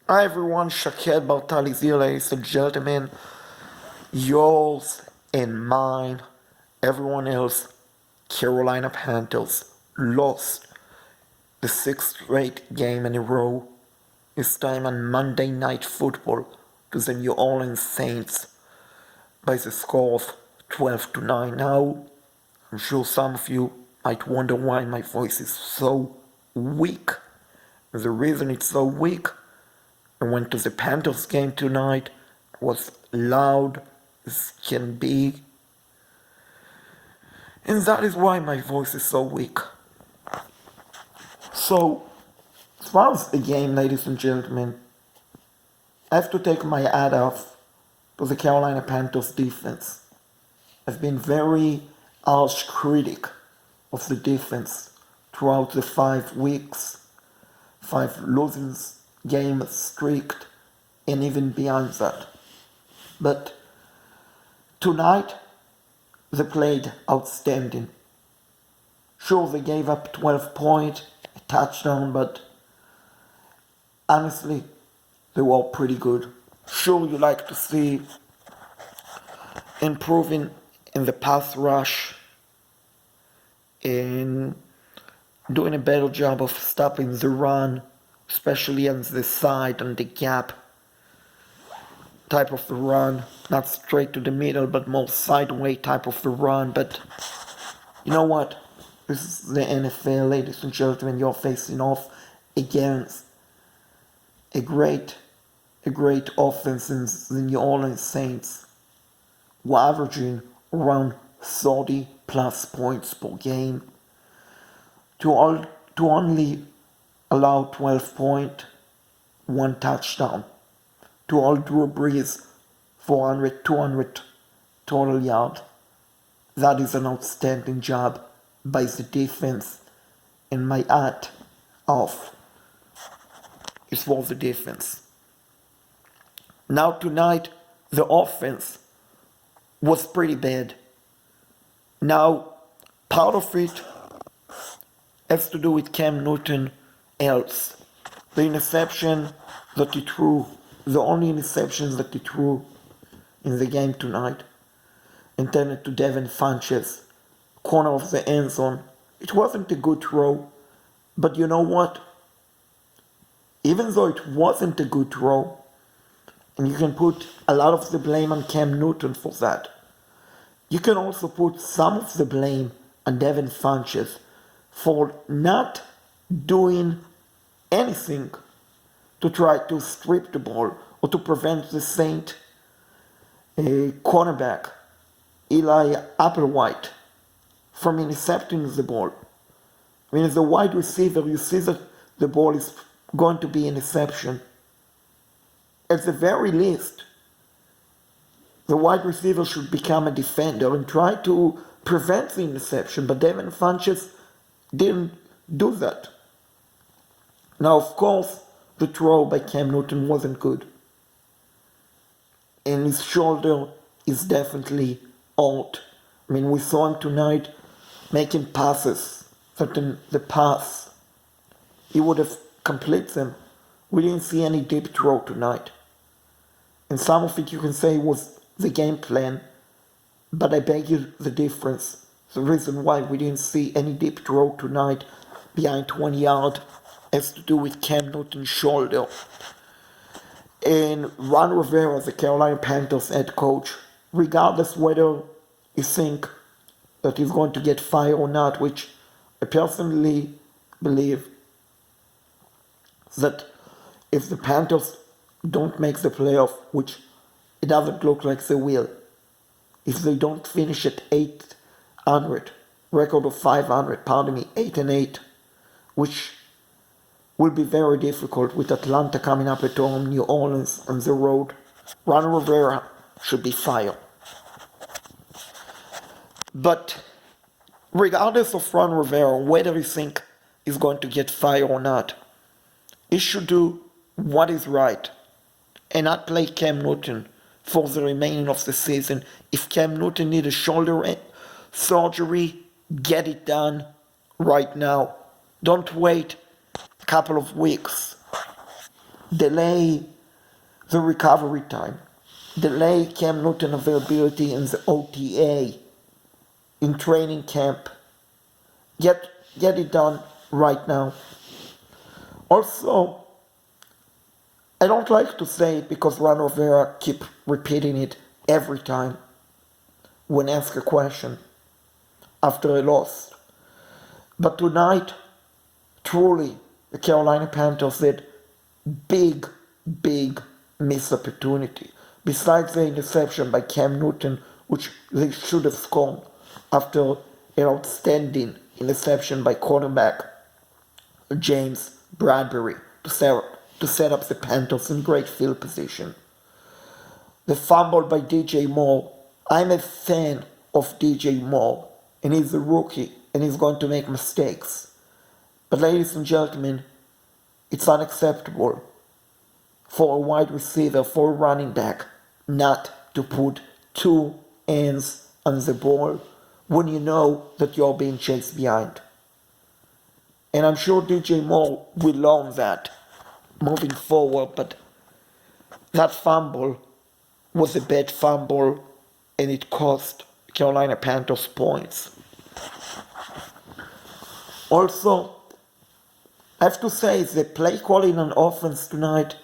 Hi everyone, Shaked Bartali here, ladies and gentlemen. Yours and mine, everyone else, Carolina Panthers lost the sixth straight game in a row. This time on Monday Night Football to the New Orleans Saints by the score of 12 to 9. Now, I'm sure some of you might wonder why my voice is so weak. The reason it's so weak, I went to the Panthers game tonight, was loud as can be, and that is why my voice is so weak. So, as far as the game, ladies and gentlemen, I have to take my hat off to the Carolina Panthers defense. I've been very harsh critic of the defense throughout the 5 weeks, 5 losing game streak, and even beyond that. But tonight, they played outstanding. Sure, they gave up 12 points, a touchdown, but honestly, they were pretty good. Sure, you like to see improving in the pass rush, in doing a better job of stopping the run, especially on the side, on the gap type of the run, not straight to the middle, but more sideways type of the run. But you know what? This is the NFL, ladies and gentlemen. You're facing off against a great offense in the New Orleans Saints, who are averaging around 30 plus points per game. To only allow 12 points, 1 touchdown. To all Drew Brees 400, 200 total yards. That is an outstanding job by the defense, and my hat off is for the defense. Now tonight, the offense was pretty bad. Now, part of it has to do with Cam Newton else. The interception that he threw, the only interceptions that he threw in the game tonight, intended to Devin Funchess, corner of the end zone. It wasn't a good throw, but you know what? Even though it wasn't a good throw, and you can put a lot of the blame on Cam Newton for that, you can also put some of the blame on Devin Funchess for not doing anything to try to strip the ball or to prevent the Saint cornerback, Eli Applewhite, from intercepting the ball. I mean, as a wide receiver, you see that the ball is going to be interception. At the very least, the wide receiver should become a defender and try to prevent the interception, but Devin Funchess didn't do that. Now, of course, the throw by Cam Newton wasn't good, and his shoulder is definitely out. I mean, we saw him tonight making passes that in the past he would have completed them. We didn't see any deep throw tonight. And some of it you can say was the game plan, but I beg you the difference. The reason why we didn't see any deep throw tonight behind 20 yards has to do with Cam Newton's shoulder. And Ron Rivera, the Carolina Panthers head coach, regardless whether you think that he's going to get fired or not, which I personally believe that if the Panthers don't make the playoff, which it doesn't look like they will, if they don't finish at 800, record of 500, 8-8, which will be very difficult with Atlanta coming up at home, New Orleans on the road, Ron Rivera should be fired. But regardless of Ron Rivera, whether you think he's going to get fired or not, he should do what is right and not play Cam Newton for the remaining of the season. If Cam Newton needs a shoulder surgery, get it done right now. Don't wait a couple of weeks. delay the recovery time, delay Cam Newton availability in the OTA, in training camp. Get it done right now. Also, I don't like to say it because Ron Rivera keep repeating it every time when asked a question after a loss. But tonight, truly, the Carolina Panthers had big missed opportunity. Besides the interception by Cam Newton, which they should have scored after an outstanding interception by quarterback James Bradbury to set up the Panthers in great field position. The fumble by DJ Moore. I'm a fan of DJ Moore, and he's a rookie, and he's going to make mistakes. But ladies and gentlemen, it's unacceptable for a wide receiver, for a running back, not to put two hands on the ball when you know that you're being chased behind. And I'm sure DJ Moore will learn that moving forward, but that fumble was a bad fumble and it cost Carolina Panthers points. Also, I have to say the play calling on offense tonight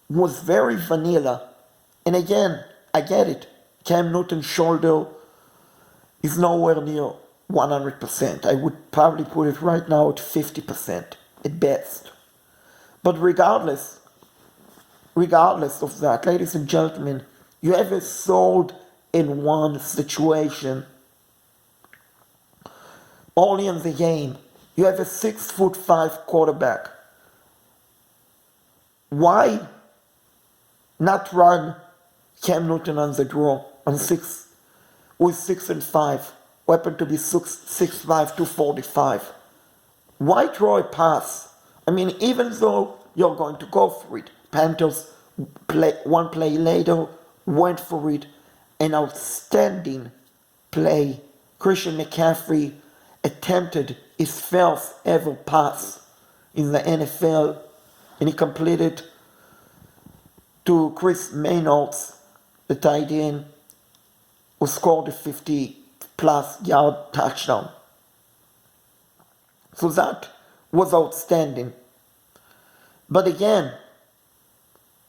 was very vanilla. And again, I get it. Cam Newton's shoulder is nowhere near 100%. I would probably put it right now at 50% at best. But regardless of that, ladies and gentlemen, you have a sold in one situation early in the game. You have a 6'5" quarterback. Why not run Cam Newton on the draw on 6'5", weapon to be 6'5", 245? Why draw a pass? I mean, even though you're going to go for it, Panthers one play later went for it. An outstanding play. Christian McCaffrey attempted his first ever pass in the NFL, and he completed to Chris Maynard's, the tight end, who scored a 50-plus yard touchdown. So that was outstanding. But again,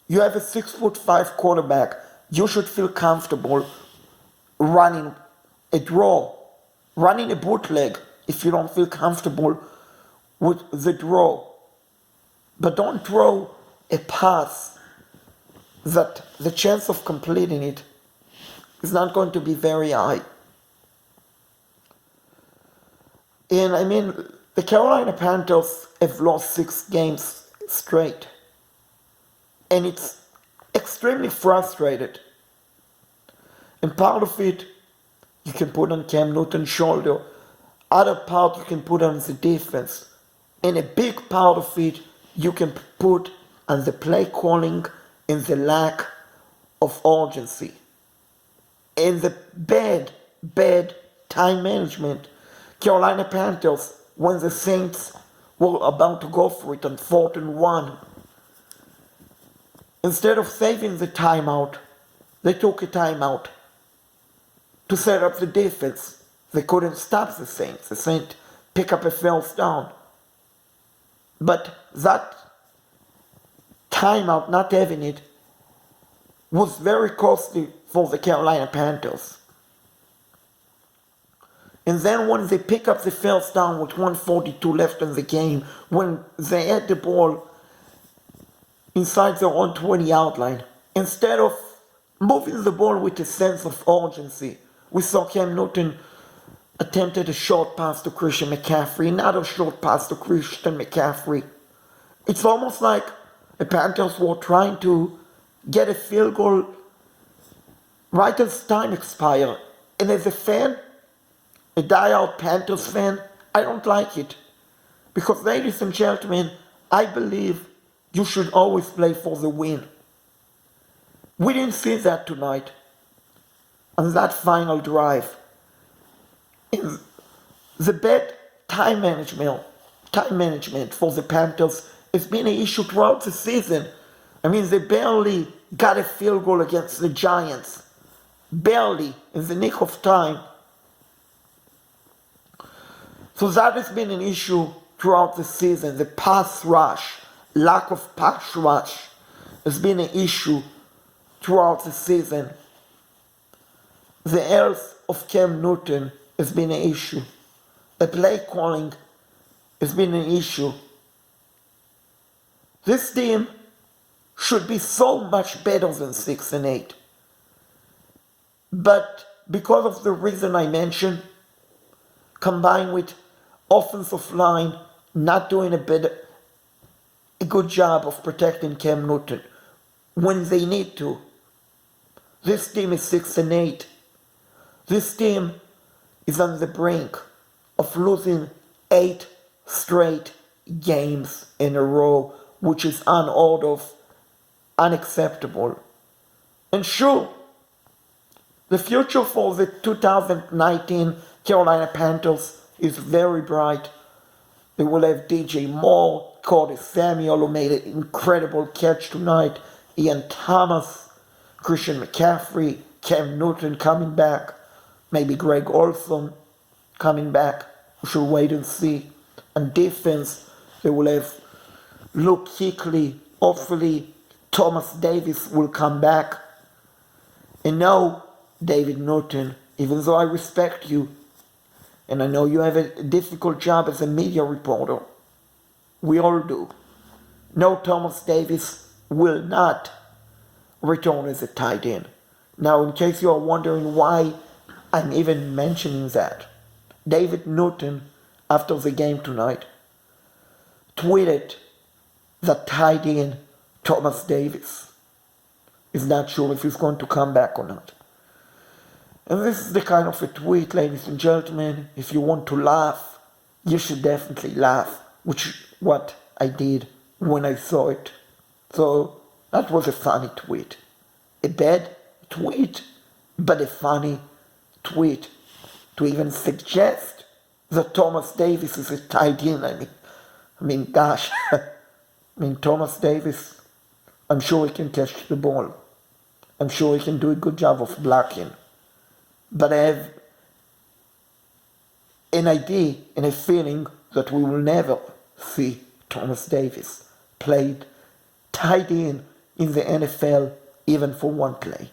you have a 6'5" quarterback. You should feel comfortable running a draw, running a bootleg if you don't feel comfortable with the draw. But don't throw a pass that the chance of completing it is not going to be very high. And I mean, the Carolina Panthers have lost 6 games straight. And it's extremely frustrated. And part of it you can put on Cam Newton's shoulder. Other part you can put on the defense. And a big part of it you can put on the play calling and the lack of urgency. And the bad time management. Carolina Panthers, when the Saints were about to go for it on 4th and 1, instead of saving the timeout, they took a timeout to set up the defense. They couldn't stop the Saints. The Saints pick up a first down. But that timeout, not having it, was very costly for the Carolina Panthers. And then when they pick up the first down with 1:42 left in the game, when they had the ball inside their own 20-yard line, instead of moving the ball with a sense of urgency, we saw Cam Newton attempted a short pass to Christian McCaffrey, another short pass to Christian McCaffrey. It's almost like the Panthers were trying to get a field goal right as time expired. And as a fan, a die-hard Panthers fan, I don't like it. Because, ladies and gentlemen, I believe you should always play for the win. We didn't see that tonight on that final drive. In the bad time management for the Panthers It's been an issue throughout the season. I mean, they barely got a field goal against the Giants. Barely, in the nick of time. So that has been an issue throughout the season. The pass rush, lack of pass rush, has been an issue throughout the season. The health of Cam Newton has been an issue. The play calling has been an issue. This team should be so much better than 6-8. But because of the reason I mentioned, combined with offensive line not doing a good job of protecting Cam Newton when they need to, this team is 6-8. This team is on the brink of losing 8 straight games in a row, which is unheard of, unacceptable. And sure, the future for the 2019 Carolina Panthers is very bright. They will have DJ Moore, Curtis Samuel, who made an incredible catch tonight, Ian Thomas, Christian McCaffrey, Cam Newton coming back, maybe Greg Olson coming back. We should wait and see. On defense, they will have Luke Kuechly. Hopefully, Thomas Davis will come back. And now, David Newton, even though I respect you, and I know you have a difficult job as a media reporter, we all do. No, Thomas Davis will not return as a tight end. Now, in case you are wondering why I'm even mentioning that, David Newton, after the game tonight, tweeted that tight end Thomas Davis is not sure if he's going to come back or not. And this is the kind of a tweet, ladies and gentlemen. If you want to laugh, you should definitely laugh, which is what I did when I saw it. So that was a funny tweet. A bad tweet, but a funny tweet. To even suggest that Thomas Davis is a tight end, I mean, gosh. Thomas Davis, I'm sure he can catch the ball. I'm sure he can do a good job of blocking. But I have an idea and a feeling that we will never see Thomas Davis played tight end in the NFL even for one play.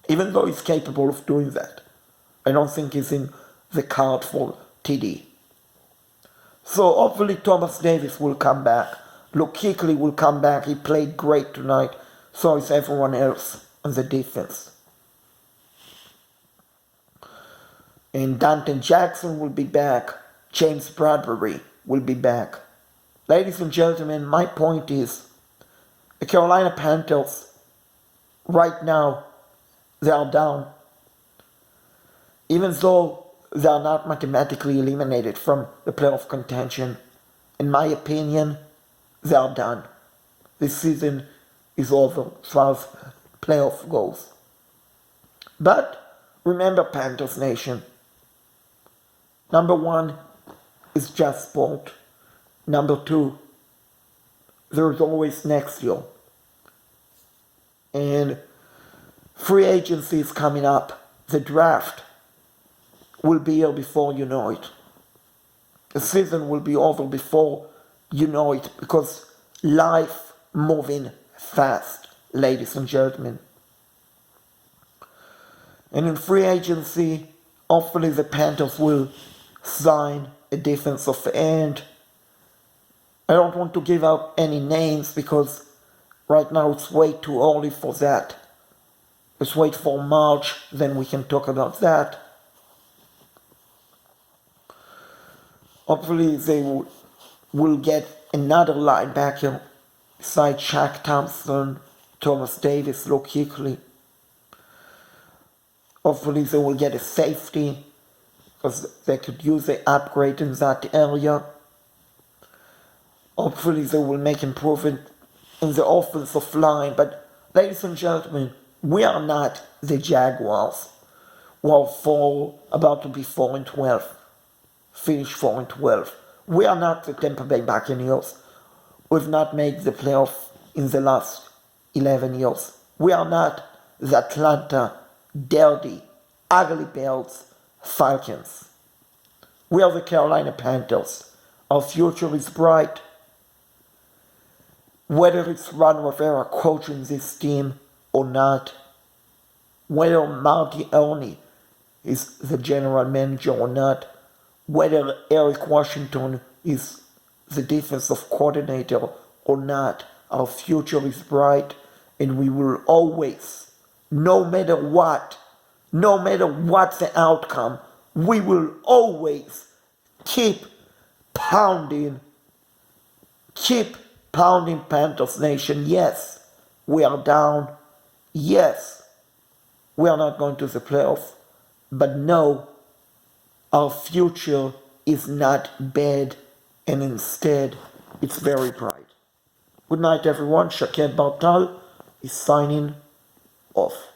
Even though he's capable of doing that, I don't think he's in the card for TD. So hopefully Thomas Davis will come back. Luke Kuechly will come back. He played great tonight. So is everyone else on the defense. And Dante Jackson will be back. James Bradbury will be back. Ladies and gentlemen, my point is, the Carolina Panthers, right now, they are down. Even though they are not mathematically eliminated from the playoff contention, in my opinion, they are done. This season is over as far as playoff goes. But remember, Panthers Nation, number 1 is just sport. Number 2, there's always next year. And free agency is coming up. The draft will be here before you know it. The season will be over before you know it, because life moving fast, ladies and gentlemen. And in free agency, hopefully the Panthers will sign a defensive end. I don't want to give out any names because right now it's way too early for that. Let's wait for March, then we can talk about that. Hopefully they will get another linebacker besides Shaq Thompson, Thomas Davis, Luke Kuechly. Hopefully they will get a safety, because they could use an upgrade in that area. Hopefully they will make improvement in the offensive line. But ladies and gentlemen, we are not the Jaguars, who are about to be 4-12. Finish 4-12. We are not the Tampa Bay Buccaneers. We've not made the playoff in the last 11 years. We are not the Atlanta, dirty, ugly Bills, Falcons. We are the Carolina Panthers. Our future is bright. Whether it's Ron Rivera coaching this team or not, whether Marty Ernie is the general manager or not, whether Eric Washington is the defensive coordinator or not, our future is bright, and we will always, no matter what the outcome, we will always keep pounding Panthers Nation. Yes, we are down. Yes, we are not going to the playoffs. But no, our future is not bad, and instead, it's very bright. Good night, everyone. Shaked Bartal is signing off.